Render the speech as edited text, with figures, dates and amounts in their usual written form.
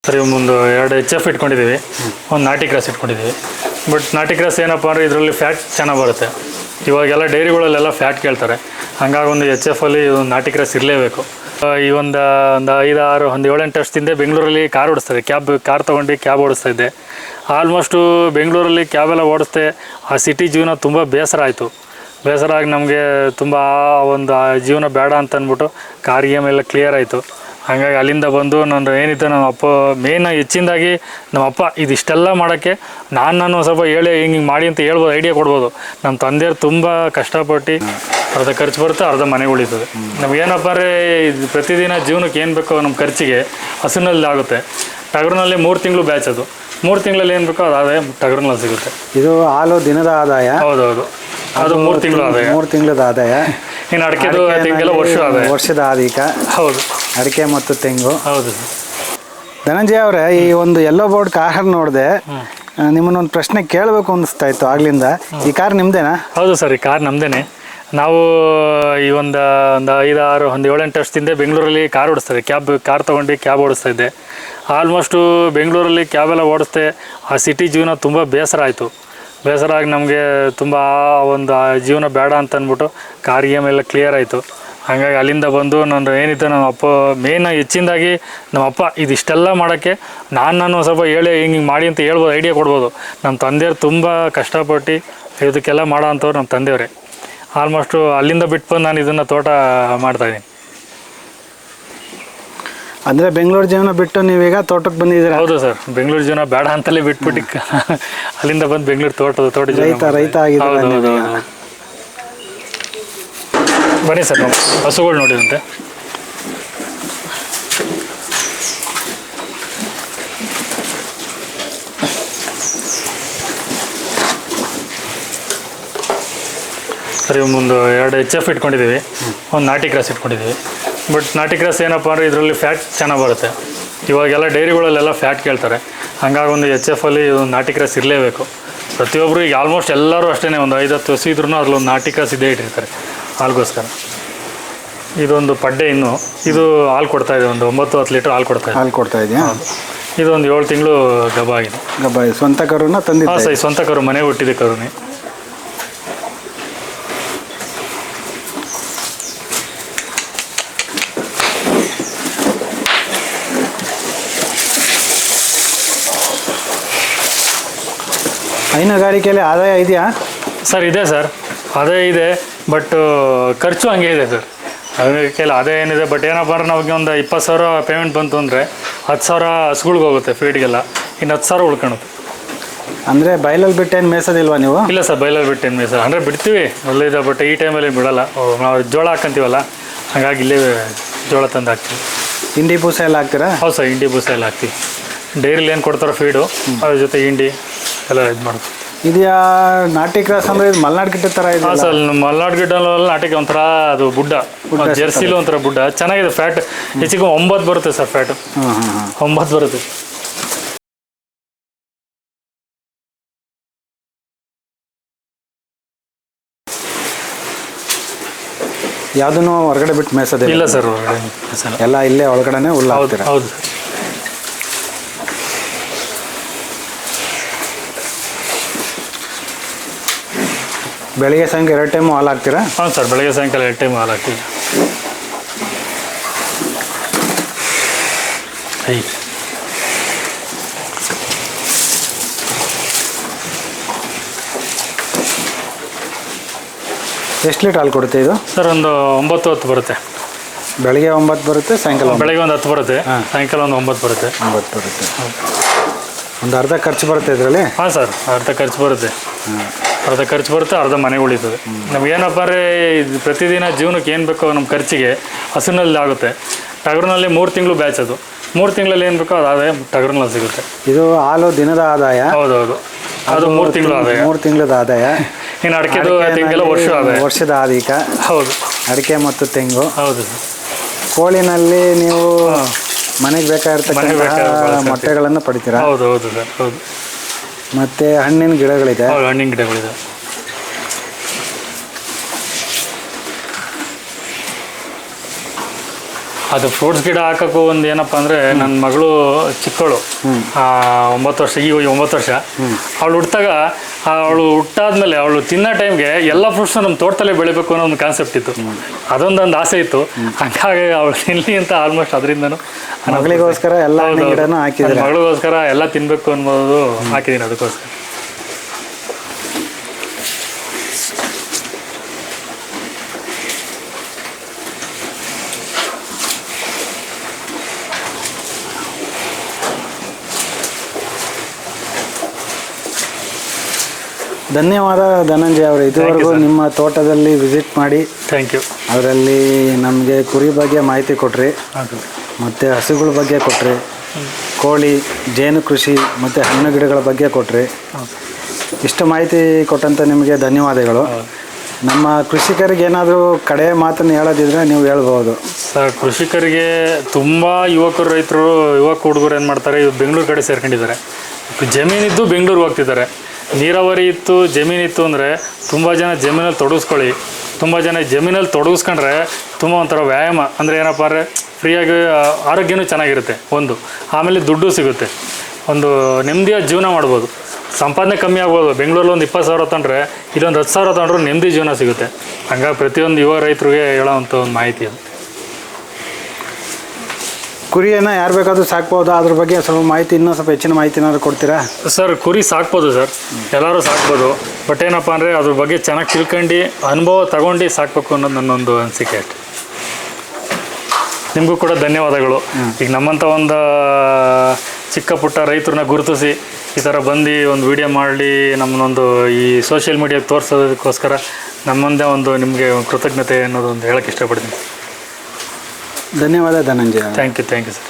Sir ಒಂದು 2 HF ಇಟ್ಕೊಂಡಿದ್ದೀವಿ, ಒಂದು ನಾಟಿ ಕ್ರಾಸ್ ಇಟ್ಕೊಂಡಿದ್ದೀವಿ. ಬಟ್ ನಾಟಿ ಕ್ರಾಸ್ ಏನಪ್ಪ ಅಂದರೆ ಇದರಲ್ಲಿ ಫ್ಯಾಟ್ ಚೆನ್ನಾಗಿ ಬರುತ್ತೆ. ಇವಾಗೆಲ್ಲ ಡೈರಿಗಳಲ್ಲೆಲ್ಲ ಫ್ಯಾಟ್ ಕೇಳ್ತಾರೆ, ಹಂಗಾಗಿ ಒಂದು HF ಅಲ್ಲಿ ಒಂದು ನಾಟಿ ಕ್ರಾಸ್ ಇರಲೇಬೇಕು. ಈ ಒಂದು 5-6 ಒಂದು 7-8 ವರ್ಷದಿಂದ ಬೆಂಗಳೂರಲ್ಲಿ ಕಾರ್ ಓಡಿಸ್ತಾರೆ, ಕಾರ್ ತೊಗೊಂಡು ಕ್ಯಾಬ್ ಓಡಿಸ್ತಾ ಇದ್ದೆ. ಆಲ್ಮೋಸ್ಟು ಬೆಂಗಳೂರಲ್ಲಿ ಕ್ಯಾಬೆಲ್ಲ ಓಡಿಸ್ದೆ. ಆ ಸಿಟಿ ಜೀವನ ತುಂಬ ಬೇಸರ ಆಯಿತು. ಬೇಸರ ಆಗಿ ನಮಗೆ ತುಂಬ ಒಂದು ಜೀವನ ಬೇಡ ಅಂತ ಅಂದ್ಬಿಟ್ಟು ಕಾರ್ ಎಲ್ಲ ಕ್ಲಿಯರ್ ಆಯಿತು. ಹಾಗಾಗಿ ಅಲ್ಲಿಂದ ಬಂದು ನಾನು ಏನಿತ್ತು ನಮ್ಮ ಅಪ್ಪ ಹೆಚ್ಚಿನದಾಗಿ ನಮ್ಮ ಅಪ್ಪ ಇದಿಷ್ಟೆಲ್ಲ ಮಾಡೋಕ್ಕೆ ನಾನು ಸ್ವಲ್ಪ ಹೇಳಿ ಹಿಂಗೆ ಮಾಡಿ ಅಂತ ಹೇಳ್ಬೋದು, ಐಡಿಯಾ ಕೊಡ್ಬೋದು. ನಮ್ಮ ತಂದೆಯವ್ರು ತುಂಬ ಕಷ್ಟಪಟ್ಟು ಅರ್ಧ ಖರ್ಚು ಬರುತ್ತೆ, ಅರ್ಧ ಮನೆಗೆ ಉಳಿತದೆ. ನಮಗೇನಪ್ಪ ಅಂದರೆ ಪ್ರತಿದಿನ ಜೀವನಕ್ಕೆ ಏನು ಬೇಕೋ ನಮ್ಮ ಖರ್ಚಿಗೆ ಹಸುನಲ್ಲಿ ಆಗುತ್ತೆ. ಟಗರಿನಲ್ಲಿ 3 ತಿಂಗಳು ಬ್ಯಾಚ್, ಅದು 3 ತಿಂಗಳಲ್ಲಿ ಏನು ಬೇಕೋ ಅದು ಆದಾಯ ಟಗರಿನಲ್ಲಿ ಸಿಗುತ್ತೆ. ಇದು ಹಾಲು ದಿನದ ಆದಾಯ. ಹೌದೌದು, ಅದು 3 ತಿಂಗಳು ಆದಾಯ. 3 ತಿಂಗಳದ ಆದಾಯ. ಇನ್ನು ಅಡಿಕೆದು ತೆಂಗೆಲ್ಲ ವರ್ಷದ ಆದಾಯ. ಹೌದು, ಅಡಿಕೆ ಮತ್ತು ತೆಂಗು. ಹೌದು. ಧನಂಜಯ ಅವರೇ, ಈ ಒಂದು ಯೆಲ್ಲೋ ಬೋರ್ಡ್ ಕಾರ್ ನೋಡಿದೆ, ನಿಮ್ಮನ್ನೊಂದು ಪ್ರಶ್ನೆ ಕೇಳಬೇಕು ಅನಿಸ್ತಾ ಇತ್ತು ಆಗ್ಲಿಂದ. ಈ ಕಾರ್ ನಿಮ್ದೇನಾ? ಹೌದು ಸರ್, ಈ ಕಾರ್ ನಮ್ದೇನೆ. ನಾವು ಈ ಒಂದು 5-6 ಒಂದು 7-8 ವರ್ಷದಿಂದ ಬೆಂಗಳೂರಲ್ಲಿ ಕಾರ್ ಓಡಿಸ್ತಾರೆ, ಕಾರ್ ತೊಗೊಂಡು ಕ್ಯಾಬ್ ಓಡಿಸ್ತಾ ಇದ್ದೆ. ಆಲ್ಮೋಸ್ಟು ಬೆಂಗಳೂರಲ್ಲಿ ಕ್ಯಾಬೆಲ್ಲ ಓಡಿಸ್ದೆ. ಆ ಸಿಟಿ ಜೀವನ ತುಂಬ ಬೇಸರ ಆಯಿತು. ಬೇಸರ ಆಗಿ ನಮಗೆ ತುಂಬ ಒಂದು ಜೀವನ ಬೇಡ ಅಂತ ಅಂದ್ಬಿಟ್ಟು ಕಾರ್ ಎಲ್ಲ ಕ್ಲಿಯರ್ ಆಯಿತು. ಹಾಗಾಗಿ ಅಲ್ಲಿಂದ ಬಂದು ನಾನು ಏನಿತ್ತು ನಮ್ಮ ಅಪ್ಪ ಹೆಚ್ಚಿನದಾಗಿ ನಮ್ಮ ಅಪ್ಪ ಇದಿಷ್ಟೆಲ್ಲ ಮಾಡೋಕ್ಕೆ ನಾನು ಸ್ವಲ್ಪ ಹೇಳಿ ಹಿಂಗೆ ಮಾಡಿ ಅಂತ ಹೇಳ್ಬೋದು, ಐಡಿಯಾ ಕೊಡ್ಬೋದು. ನಮ್ಮ ತಂದೆಯವ್ರು ತುಂಬ ಕಷ್ಟಪಟ್ಟು ಇದಕ್ಕೆಲ್ಲ ಮಾಡೋ ಅಂಥವ್ರು ನಮ್ಮ ತಂದೆಯವರೇ. ಆಲ್ಮೋಸ್ಟು ಅಲ್ಲಿಂದ ಬಿಟ್ಟು ಬಂದು ನಾನು ಇದನ್ನು ತೋಟ ಮಾಡ್ತಾಯಿದ್ದೀನಿ. ಅಂದರೆ ಬೆಂಗಳೂರು ಜೀವನ ಬಿಟ್ಟು ನೀವೀಗ ತೋಟಕ್ಕೆ ಬಂದಿದ್ದೀರಾ? ಹೌದು ಸರ್, ಬೆಂಗಳೂರು ಜೀವನ ಬೇಡ ಅಂತಲೇ ಬಿಟ್ಬಿಟ್ಟು ಅಲ್ಲಿಂದ ಬಂದು ಬೆಂಗಳೂರು ತೋಟ ರೈತ ಆಗಿದ್ದಾರೆ. ಬನ್ನಿ ಸರ್, ನಾವು ಹಸುಗಳು ನೋಡಿದಂತೆ. ಸರಿ, ಒಂದು 2 HF ಇಟ್ಕೊಂಡಿದ್ದೀವಿ, ಒಂದು ನಾಟಿ ಕ್ರಾಸ್ ಇಟ್ಕೊಂಡಿದ್ದೀವಿ. ಬಟ್ ನಾಟಿ ಕ್ರಾಸ್ ಏನಪ್ಪ ಅಂದರೆ ಇದರಲ್ಲಿ ಫ್ಯಾಟ್ ಚೆನ್ನಾಗಿ ಬರುತ್ತೆ. ಇವಾಗೆಲ್ಲ ಡೈರಿಗಳಲ್ಲೆಲ್ಲ ಫ್ಯಾಟ್ ಕೇಳ್ತಾರೆ, ಹಂಗಾಗಿ ಒಂದು HF ಅಲ್ಲಿ ಒಂದು ನಾಟಿ ಕ್ರಾಸ್ ಇರಲೇಬೇಕು. ಪ್ರತಿಯೊಬ್ಬರು ಈಗ ಆಲ್ಮೋಸ್ಟ್ ಎಲ್ಲರೂ ಅಷ್ಟೇ, ಒಂದು 5-10 ಹಸು ಇದ್ರೂ ಅದ್ರಲ್ಲೊಂದು ನಾಟಿ ಕ್ರಾಸ್ ಇದ್ದೇ ಇಟ್ಟಿರ್ತಾರೆ ಹಾಲ್ಗೋಸ್ಕರ. ಇದೊಂದು ಪಡ್ಡೆ, ಇನ್ನು ಇದು ಹಾಲು ಕೊಡ್ತಾಯಿದೆ, ಒಂದು 9-10 ಲೀಟ್ರ್ ಹಾಲು ಕೊಡ್ತಾ ಇದೆಯಾ? ಹೌದು. ಇದೊಂದು 7 ತಿಂಗಳು ಗಬ್ಬ ಆಗಿದೆ. ಸ್ವಂತ ಕರುನ ತಂದಿದ್ದೆ? ಹಾಂ ಸರ್, ಸ್ವಂತ ಕರು, ಮನೆ ಹುಟ್ಟಿದೆ ಕರುನೇ. ಹೈನುಗಾರಿಕೆಯಲ್ಲಿ ಆದಾಯ ಇದೆಯಾ ಸರ್? ಇದೆ ಸರ್, ಆದಾಯ ಇದೆ, ಬಟ್ ಖರ್ಚು ಹಂಗೆ ಇದೆ ಸರ್. ಹೈನುಗಾರಿಕೆಯಲ್ಲಿ ಆದಾಯ ಏನಿದೆ, ಬಟ್ ಏನಪ್ಪ ಅಂದ್ರೆ ನಮಗೆ ಒಂದು 20,000 ಪೇಮೆಂಟ್ ಬಂತು ಅಂದರೆ 10,000 ಹಸುಗಳ್ಗೆ ಹೋಗುತ್ತೆ ಫೀಡ್ಗೆಲ್ಲ, ಇನ್ನು 10,000 ಉಳ್ಕೊಳುತ್ತೆ. ಅಂದರೆ ಬಯಲಲ್ಲಿ ಬಿಟ್ಟು ಏನು ಮೇಸೋದಿಲ್ವಾ ನೀವು? ಇಲ್ಲ ಸರ್, ಬಯಲಲ್ಲಿ ಬಿಟ್ಟು ಏನು ಮೇಸೋದು ಅಂದರೆ ಬಿಡ್ತೀವಿ ಒಳ್ಳೆಯದು, ಬಟ್ ಈ ಟೈಮಲ್ಲಿ ಬಿಡೋಲ್ಲ. ನಾವು ಜೋಳ ಹಾಕಂತೀವಲ್ಲ, ಹಾಗಾಗಿ ಇಲ್ಲೇ ಜೋಳ ತಂದು ಹಾಕ್ತೀವಿ. ಹಿಂಡಿ ಬೂಸ ಎಲ್ಲ ಹಾಕ್ತೀರಾ? ಹೌದು ಸರ್, ಹಿಂಡಿ ಬೂಸ ಎಲ್ಲ ಹಾಕ್ತೀವಿ. ಡೈರಿಲಿ ಏನು ಕೊಡ್ತಾರೋ ಫೀಡು, ಅದ್ರ ಜೊತೆ ಹಿಂಡಿ ಎಲ್ಲ ಇದು ಮಾಡ್ತೀವಿ. ಇದೆಯಾ ನಾಟಿ ಕ್ರಾಸ್ ಅಂದರೆ ಇದು ಮಲ್ನಾಡು ಗಿಡ್ಡ ಥರ ಇದೆ? ಹಾಂ ಸರ್, ಮಲ್ನಾಡು ಗಿಡ್ಡಲ್ಲಿ ನಾಟಿಗೆ ಒಂಥರ ಅದು ಬುಡ್ಡ, ಜರ್ಸಿಲು ಒಂಥರ ಬುಡ್ಡ ಚೆನ್ನಾಗಿದೆ. ಫ್ಯಾಟ್ ಹೆಚ್ಚಿಗೆ 9 ಬರುತ್ತೆ ಸರ್, ಫ್ಯಾಟು 9 ಬರುತ್ತೆ. ಯಾವುದನ್ನು ಹೊರಗಡೆ ಬಿಟ್ಟು ಮೇಸೋದಿಲ್ಲ? ಇಲ್ಲ ಸರ್, ಹೊರಗಡೆ ಎಲ್ಲ ಇಲ್ಲೇ ಒಳಗಡೆ ಹುಲ್ಲು ಹಾಕ್ತೀರಾ? ಹೌದು. ಬೆಳಿಗ್ಗೆ ಸಾಯಂಕಾಲ 2 ಟೈಮು ಹಾಲು ಹಾಕ್ತೀರಾ? ಹಾಂ ಸರ್, ಬೆಳಗ್ಗೆ ಸಾಯಂಕಾಲ 2 ಟೈಮ್ ಹಾಲು ಹಾಕ್ತೀವಿ. ಎಷ್ಟು ಲೀಟ್ರ್ ಹಾಲು ಕೊಡುತ್ತೆ ಇದು? ಸರ್, ಒಂದು 9-10 ಬರುತ್ತೆ. ಬೆಳಿಗ್ಗೆ 9 ಬರುತ್ತೆ, ಸಾಯಂಕಾಲ ಬೆಳಗ್ಗೆ ಒಂದು 10 ಬರುತ್ತೆ, ಸಾಯಂಕಾಲ ಒಂದು 9 ಬರುತ್ತೆ. 9 ಬರುತ್ತೆ. ಒಂದು ಅರ್ಧ ಖರ್ಚು ಬರುತ್ತೆ ಇದರಲ್ಲಿ? ಹಾಂ ಸರ್, ಅರ್ಧ ಖರ್ಚು ಬರುತ್ತೆ. ಅರ್ಧ ಖರ್ಚು ಬರುತ್ತೆ, ಅರ್ಧ ಮನೆಗೆ ಉಳಿತದೆ. ನಮಗೇನಪ್ಪ ಅಂದರೆ ಪ್ರತಿದಿನ ಜೀವನಕ್ಕೆ ಏನು ಬೇಕೋ ನಮ್ಮ ಖರ್ಚಿಗೆ ಹಸುನಲ್ಲಿ ಆಗುತ್ತೆ. ಟಗರಿನಲ್ಲಿ 3 ತಿಂಗಳು ಬ್ಯಾಚ್, ಅದು 3 ತಿಂಗಳಲ್ಲಿ ಏನು ಬೇಕೋ ಅದು ಆದಾಯ ಟಗರಿನಲ್ಲಿ ಸಿಗುತ್ತೆ. ಇದು ಹಾಲು ದಿನದ ಆದಾಯ? ಹೌದೌದು, ಅದು 3 ತಿಂಗಳು ಆದಾಯ. 3 ತಿಂಗಳದ ಆದಾಯ. ಇನ್ನು ಅಡಿಕೆದು ತೆಂಗೆಲ್ಲ ವರ್ಷದ ಆದಾಯ. ಹೌದು, ಅಡಿಕೆ ಮತ್ತು ತೆಂಗು. ಹೌದು ಸರ್. ಕೋಳಿನಲ್ಲಿ ನೀವು ಮನೆಗೆ ಬೇಕಾಗಿರ್ತಕ್ಕಂಥ ಮೊಟ್ಟೆಗಳನ್ನು ಪಡಿತೀರಾ? ಹೌದು ಹೌದು ಸರ್, ಹೌದು. ಮತ್ತು ಹಣ್ಣಿನ ಗಿಡಗಳಿದೆ? ಹೌದು, ಹಣ್ಣಿನ ಗಿಡಗಳಿದೆ. ಅದು ಫ್ರೂಟ್ಸ್ ಗಿಡ ಹಾಕೋಕ್ಕೂ ಒಂದು ಏನಪ್ಪ ಅಂದರೆ ನನ್ನ ಮಗಳು ಚಿಕ್ಕವಳು 9 ವರ್ಷ, ಈಗ 9 ವರ್ಷ. ಅವಳು ಹುಟ್ಟಿದಾಗ ಅವಳು ಹುಟ್ಟಾದ್ಮೇಲೆ ಅವಳು ತಿನ್ನೋ ಟೈಮ್ಗೆ ಎಲ್ಲ ಫ್ರೂಟ್ಸು ನಮ್ಮ ತೋಟದಲ್ಲೇ ಬೆಳಿಬೇಕು ಅನ್ನೋ ಒಂದು ಕಾನ್ಸೆಪ್ಟ್ ಇತ್ತು. ಅದೊಂದು ಆಸೆ ಇತ್ತು. ಹಂಗಾಗಿ ಅವಳು ತಿನ್ನಲಿ ಅಂತ ಆಲ್ಮೋಸ್ಟ್ ಅದರಿಂದನೂ ಮಗಳಿಗೋಸ್ಕರ ಎಲ್ಲ ಗಿಡನೂ ಹಾಕಿದ್ರೆ ಮಗಳಿಗೋಸ್ಕರ ಎಲ್ಲ ತಿನ್ನಬೇಕು ಅನ್ಬೋದು ಹಾಕಿದ್ದೀನಿ ಅದಕ್ಕೋಸ್ಕರ. ಧನ್ಯವಾದ ಧನಂಜಯ ಅವರು. ಇದುವರೆಗೂ ನಿಮ್ಮ ತೋಟದಲ್ಲಿ ವಿಸಿಟ್ ಮಾಡಿ ಥ್ಯಾಂಕ್ ಯು. ಅದರಲ್ಲಿ ನಮಗೆ ಕುರಿ ಬಗ್ಗೆ ಮಾಹಿತಿ ಕೊಟ್ರಿ, ಮತ್ತು ಹಸುಗಳ ಬಗ್ಗೆ ಕೊಟ್ರಿ, ಕೋಳಿ, ಜೇನು ಕೃಷಿ ಮತ್ತು ಹಣ್ಣು ಗಿಡಗಳ ಬಗ್ಗೆ ಕೊಟ್ರಿ. ಇಷ್ಟು ಮಾಹಿತಿ ಕೊಟ್ಟಂತ ನಿಮಗೆ ಧನ್ಯವಾದಗಳು. ನಮ್ಮ ಕೃಷಿಕರಿಗೆ ಏನಾದರೂ ಕಡೆ ಮಾತನ್ನು ಹೇಳೋದಿದ್ರೆ ನೀವು ಹೇಳ್ಬೋದು ಸರ್. ಕೃಷಿಕರಿಗೆ ತುಂಬ ರೈತರು ಯುವಕ ಹುಡುಗರು ಏನು ಮಾಡ್ತಾರೆ, ಇವ್ರು ಬೆಂಗಳೂರು ಕಡೆ ಸೇರ್ಕೊಂಡಿದ್ದಾರೆ. ಜಮೀನಿದ್ದು ಬೆಂಗಳೂರಿಗೆ ಹೋಗ್ತಿದ್ದಾರೆ. ನೀರಾವರಿ ಇತ್ತು, ಜಮೀನಿತ್ತು ಅಂದರೆ ತುಂಬ ಜನ ಜಮೀನಲ್ಲಿ ತೊಡಗಿಸ್ಕೊಳ್ಳಿ. ತುಂಬ ಜನ ಜಮೀನಲ್ಲಿ ತೊಡಗಿಸ್ಕೊಂಡ್ರೆ ತುಂಬ ಒಂಥರ ವ್ಯಾಯಾಮ ಅಂದರೆ ಏನಪ್ಪ ಅಂದರೆ ಫ್ರೀಯಾಗಿ ಆರೋಗ್ಯನೂ ಚೆನ್ನಾಗಿರುತ್ತೆ ಒಂದು. ಆಮೇಲೆ ದುಡ್ಡು ಸಿಗುತ್ತೆ, ಒಂದು ನೆಮ್ಮದಿಯ ಜೀವನ ಮಾಡ್ಬೋದು. ಸಂಪಾದನೆ ಕಮ್ಮಿ ಆಗ್ಬೋದು. ಬೆಂಗಳೂರಲ್ಲಿ ಒಂದು 20,000 ತೊಗೊಂಡ್ರೆ ಇಲ್ಲೊಂದು 10,000 ತೊಗೊಂಡ್ರೆ ನೆಮ್ಮದಿ ಜೀವನ ಸಿಗುತ್ತೆ. ಹಂಗಾಗಿ ಪ್ರತಿಯೊಂದು ಯುವ ರೈತರಿಗೆ ಹೇಳೋವಂಥ ಒಂದು ಮಾಹಿತಿ ಅದು. ಕುರಿಯನ್ನು ಯಾರು ಬೇಕಾದರೂ ಸಾಕ್ಬೋದು, ಅದ್ರ ಬಗ್ಗೆ ಸ್ವಲ್ಪ ಮಾಹಿತಿ, ಇನ್ನೂ ಸ್ವಲ್ಪ ಹೆಚ್ಚಿನ ಮಾಹಿತಿ ಏನಾದ್ರು ಕೊಡ್ತೀರಾ ಸರ್? ಕುರಿ ಸಾಕ್ಬೋದು ಸರ್, ಎಲ್ಲರೂ ಸಾಕ್ಬೋದು. ಬಟ್ ಏನಪ್ಪ ಅಂದರೆ ಅದ್ರ ಬಗ್ಗೆ ಚೆನ್ನಾಗಿ ತಿಳ್ಕೊಂಡು ಅನುಭವ ತಗೊಂಡು ಸಾಕಬೇಕು ಅನ್ನೋದು ನನ್ನೊಂದು ಅನಿಸಿಕೆ ಅಷ್ಟೆ. ನಿಮಗೂ ಕೂಡ ಧನ್ಯವಾದಗಳು. ಈಗ ನಮ್ಮಂಥ ಒಂದು ಚಿಕ್ಕ ಪುಟ್ಟ ರೈತರನ್ನ ಗುರುತಿಸಿ ಈ ಥರ ಬಂದು ಒಂದು ವಿಡಿಯೋ ಮಾಡಿ ನಮ್ಮನ್ನೊಂದು ಈ ಸೋಷಿಯಲ್ ಮೀಡಿಯಾಗೆ ತೋರಿಸೋದಕ್ಕೋಸ್ಕರ ನಮ್ಮಂದೇ ಒಂದು ನಿಮಗೆ ಕೃತಜ್ಞತೆ ಅನ್ನೋದು ಒಂದು ಹೇಳೋಕ್ಕೆ ಇಷ್ಟಪಡ್ತೀನಿ. ಧನ್ಯವಾದ ಧನಂಜಯ. Thank you sir.